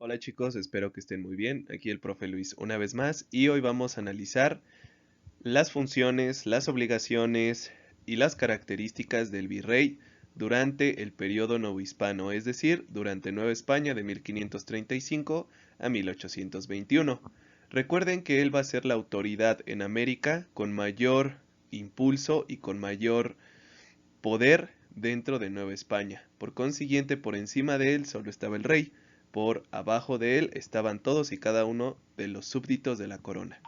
Hola chicos, espero que estén muy bien. Aquí el profe Luis una vez más y hoy vamos a analizar las funciones, las obligaciones y las características del virrey durante el periodo novohispano, es decir, durante Nueva España de 1535 a 1821. Recuerden que él va a ser la autoridad en América con mayor impulso y con mayor poder dentro de Nueva España. Por consiguiente, por encima de él solo estaba el rey, por abajo de él estaban todos y cada uno de los súbditos de la corona.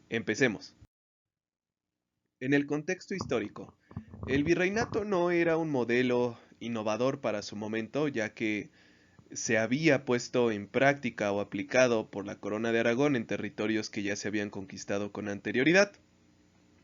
Empecemos. En el contexto histórico, el virreinato no era un modelo innovador para su momento, ya que se había puesto en práctica o aplicado por la corona de Aragón en territorios que ya se habían conquistado con anterioridad.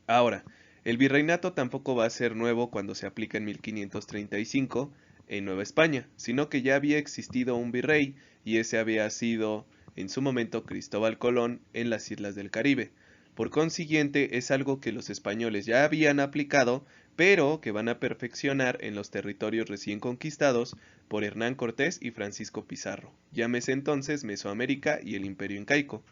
Ahora, el virreinato tampoco va a ser nuevo cuando se aplica en 1535 en Nueva España, sino que ya había existido un virrey y ese había sido en su momento Cristóbal Colón en las islas del Caribe. Por consiguiente, es algo que los españoles ya habían aplicado, pero que van a perfeccionar en los territorios recién conquistados por Hernán Cortés y Francisco Pizarro, llámese entonces Mesoamérica y el Imperio Incaico.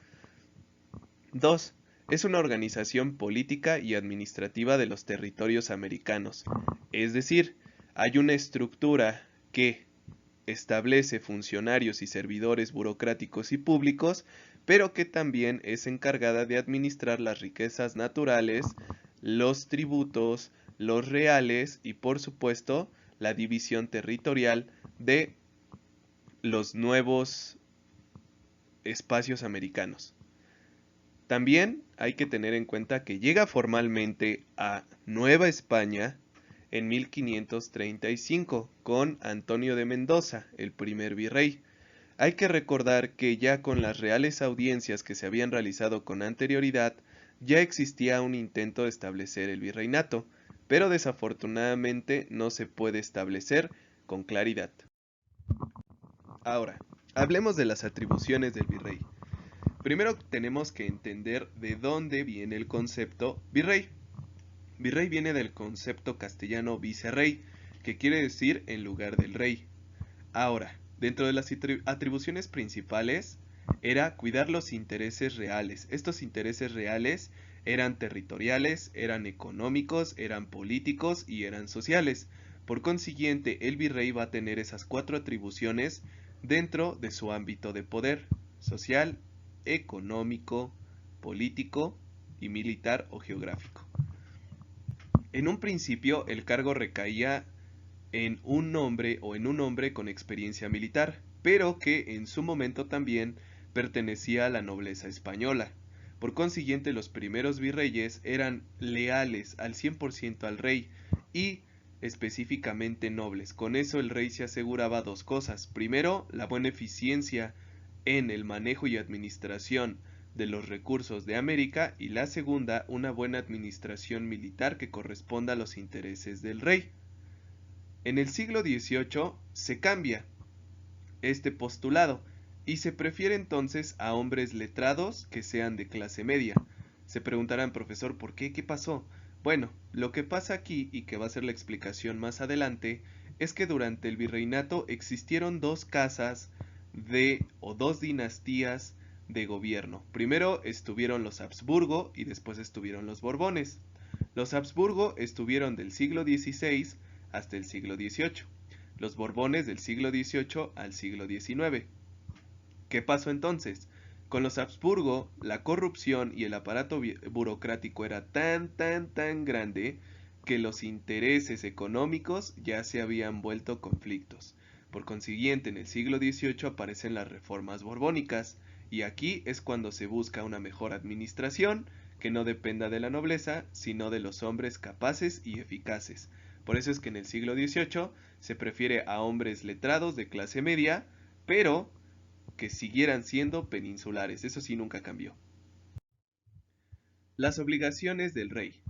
2. Es una organización política y administrativa de los territorios americanos. Es decir, hay una estructura que establece funcionarios y servidores burocráticos y públicos, pero que también es encargada de administrar las riquezas naturales, los tributos, los reales y por supuesto la división territorial de los nuevos espacios americanos. También hay que tener en cuenta que llega formalmente a Nueva España en 1535 con Antonio de Mendoza, el primer virrey. Hay que recordar que ya con las reales audiencias que se habían realizado con anterioridad, ya existía un intento de establecer el virreinato, pero desafortunadamente no se puede establecer con claridad. Ahora, hablemos de las atribuciones del virrey. Primero tenemos que entender de dónde viene el concepto virrey. Virrey viene del concepto castellano vicerrey, que quiere decir en lugar del rey. Ahora, dentro de las atribuciones principales era cuidar los intereses reales. Estos intereses reales eran territoriales, eran económicos, eran políticos y eran sociales. Por consiguiente, el virrey va a tener esas cuatro atribuciones dentro de su ámbito de poder: social, económico, político y militar o geográfico. En un principio, el cargo recaía en un hombre o en un hombre con experiencia militar, pero que en su momento también pertenecía a la nobleza española. Por consiguiente, los primeros virreyes eran leales al 100% al rey y específicamente nobles. Con eso el rey se aseguraba dos cosas. Primero, la buena eficiencia en el manejo y administración de los recursos de América, y la segunda, una buena administración militar que corresponda a los intereses del rey. En el siglo XVIII se cambia este postulado y se prefiere entonces a hombres letrados que sean de clase media. Se preguntarán, profesor, ¿por qué? ¿Qué pasó? Bueno, lo que pasa aquí, y que va a ser la explicación más adelante, es que durante el virreinato existieron dos casas o dos dinastías de gobierno. Primero estuvieron los Habsburgo y después estuvieron los Borbones. Los Habsburgo estuvieron del siglo XVI hasta el siglo XVIII. Los Borbones del siglo XVIII al siglo XIX. ¿Qué pasó entonces? Con los Habsburgo, la corrupción y el aparato burocrático era tan grande que los intereses económicos ya se habían vuelto conflictos. Por consiguiente, en el siglo XVIII aparecen las reformas borbónicas, y aquí es cuando se busca una mejor administración que no dependa de la nobleza, sino de los hombres capaces y eficaces. Por eso es que en el siglo XVIII se prefiere a hombres letrados de clase media, pero que siguieran siendo peninsulares. Eso sí nunca cambió. Las obligaciones del rey.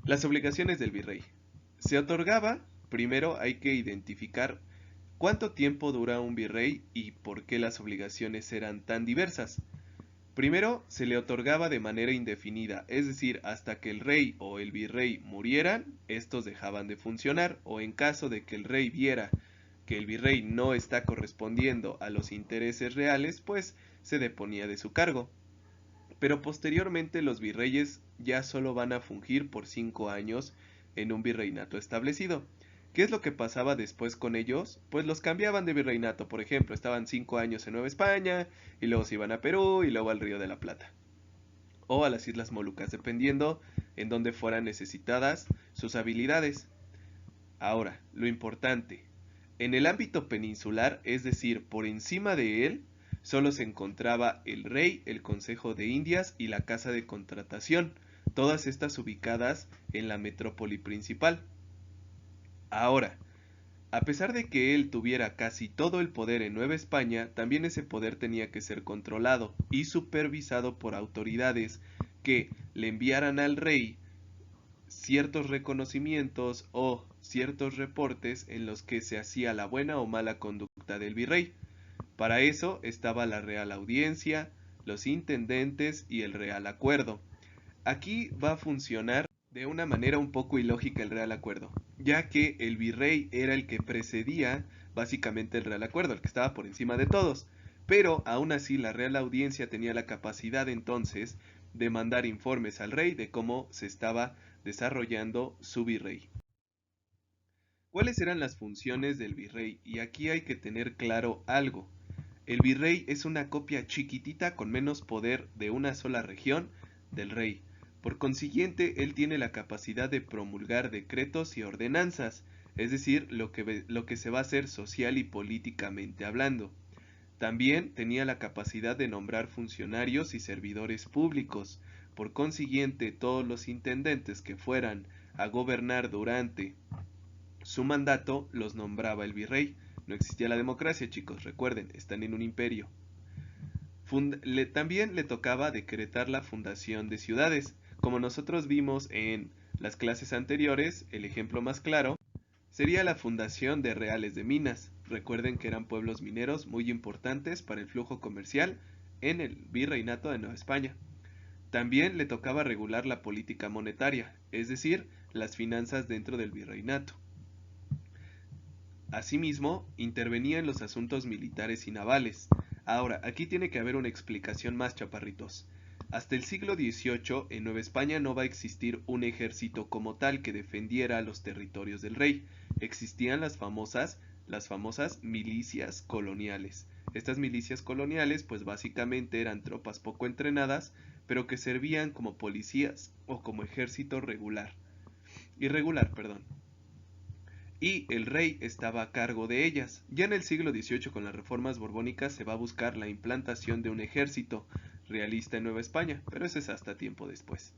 Las obligaciones del virrey. Se otorgaba, primero hay que identificar cuánto tiempo dura un virrey y por qué las obligaciones eran tan diversas. Primero, se le otorgaba de manera indefinida, es decir, hasta que el rey o el virrey murieran, estos dejaban de funcionar, o en caso de que el rey viera que el virrey no está correspondiendo a los intereses reales, pues se deponía de su cargo. Pero posteriormente los virreyes ya solo van a fungir por 5 años en un virreinato establecido. ¿Qué es lo que pasaba después con ellos? Pues los cambiaban de virreinato, por ejemplo, estaban 5 años en Nueva España, y luego se iban a Perú, y luego al Río de la Plata, o a las Islas Molucas, dependiendo en dónde fueran necesitadas sus habilidades. Ahora, lo importante, en el ámbito peninsular, es decir, por encima de él, solo se encontraba el rey, el Consejo de Indias y la Casa de Contratación, todas estas ubicadas en la metrópoli principal. Ahora, a pesar de que él tuviera casi todo el poder en Nueva España, también ese poder tenía que ser controlado y supervisado por autoridades que le enviaran al rey ciertos reconocimientos o ciertos reportes en los que se hacía la buena o mala conducta del virrey. Para eso estaba la Real Audiencia, los intendentes y el Real Acuerdo. Aquí va a funcionar de una manera un poco ilógica el Real Acuerdo, ya que el virrey era el que precedía básicamente el Real Acuerdo, el que estaba por encima de todos. Pero aún así la Real Audiencia tenía la capacidad entonces de mandar informes al rey de cómo se estaba desarrollando su virrey. ¿Cuáles eran las funciones del virrey? Y aquí hay que tener claro algo. El virrey es una copia chiquitita con menos poder de una sola región del rey. Por consiguiente, él tiene la capacidad de promulgar decretos y ordenanzas, es decir, lo que se va a hacer social y políticamente hablando. También tenía la capacidad de nombrar funcionarios y servidores públicos. Por consiguiente, todos los intendentes que fueran a gobernar durante su mandato los nombraba el virrey. No existía la democracia, chicos, recuerden, están en un imperio. También le tocaba decretar la fundación de ciudades. Como nosotros vimos en las clases anteriores, el ejemplo más claro sería la fundación de reales de minas. Recuerden que eran pueblos mineros muy importantes para el flujo comercial en el virreinato de Nueva España. También le tocaba regular la política monetaria, es decir, las finanzas dentro del virreinato. Asimismo, intervenía en los asuntos militares y navales. Ahora, aquí tiene que haber una explicación más, chaparritos. Hasta el siglo XVIII, en Nueva España no va a existir un ejército como tal que defendiera los territorios del rey. Existían las famosas milicias coloniales. Estas milicias coloniales, pues básicamente eran tropas poco entrenadas, pero que servían como policías o como ejército irregular, perdón, y el rey estaba a cargo de ellas. Ya en el siglo XVIII, con las reformas borbónicas, se va a buscar la implantación de un ejército realista en Nueva España, pero eso es hasta tiempo después.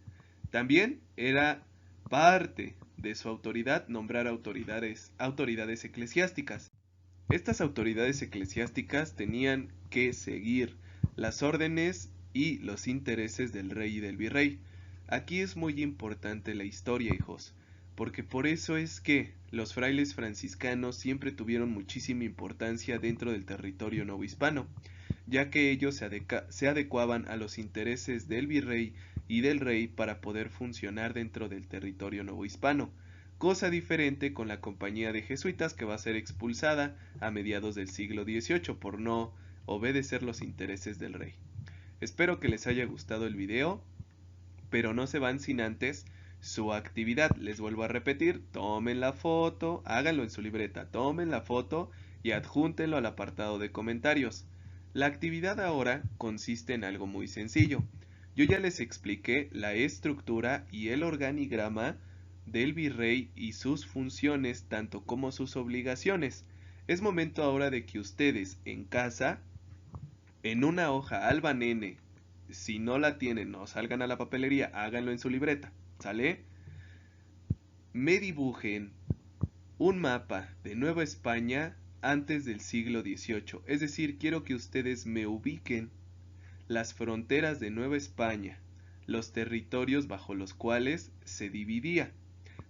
También era parte de su autoridad nombrar autoridades eclesiásticas. Estas autoridades eclesiásticas tenían que seguir las órdenes y los intereses del rey y del virrey. Aquí es muy importante la historia, hijos, porque por eso es que los frailes franciscanos siempre tuvieron muchísima importancia dentro del territorio novohispano, ya que ellos se adecuaban a los intereses del virrey y del rey para poder funcionar dentro del territorio novohispano, cosa diferente con la compañía de jesuitas que va a ser expulsada a mediados del siglo XVIII por no obedecer los intereses del rey. Espero que les haya gustado el video, pero no se van sin antes su actividad. Les vuelvo a repetir, tomen la foto, háganlo en su libreta, tomen la foto y adjúntenlo al apartado de comentarios. La actividad ahora consiste en algo muy sencillo. Yo ya les expliqué la estructura y el organigrama del virrey y sus funciones, tanto como sus obligaciones. Es momento ahora de que ustedes en casa, en una hoja albanene, si no la tienen, no salgan a la papelería, háganlo en su libreta, ¿sale? Me dibujen un mapa de Nueva España antes del siglo XVIII. Es decir, quiero que ustedes me ubiquen las fronteras de Nueva España, los territorios bajo los cuales se dividía.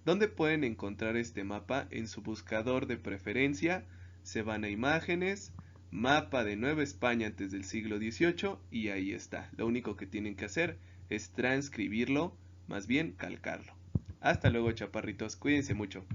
¿Dónde pueden encontrar este mapa? En su buscador de preferencia, se van a imágenes, mapa de Nueva España antes del siglo XVIII y ahí está. Lo único que tienen que hacer es transcribirlo, más bien calcarlo. Hasta luego, chaparritos, cuídense mucho.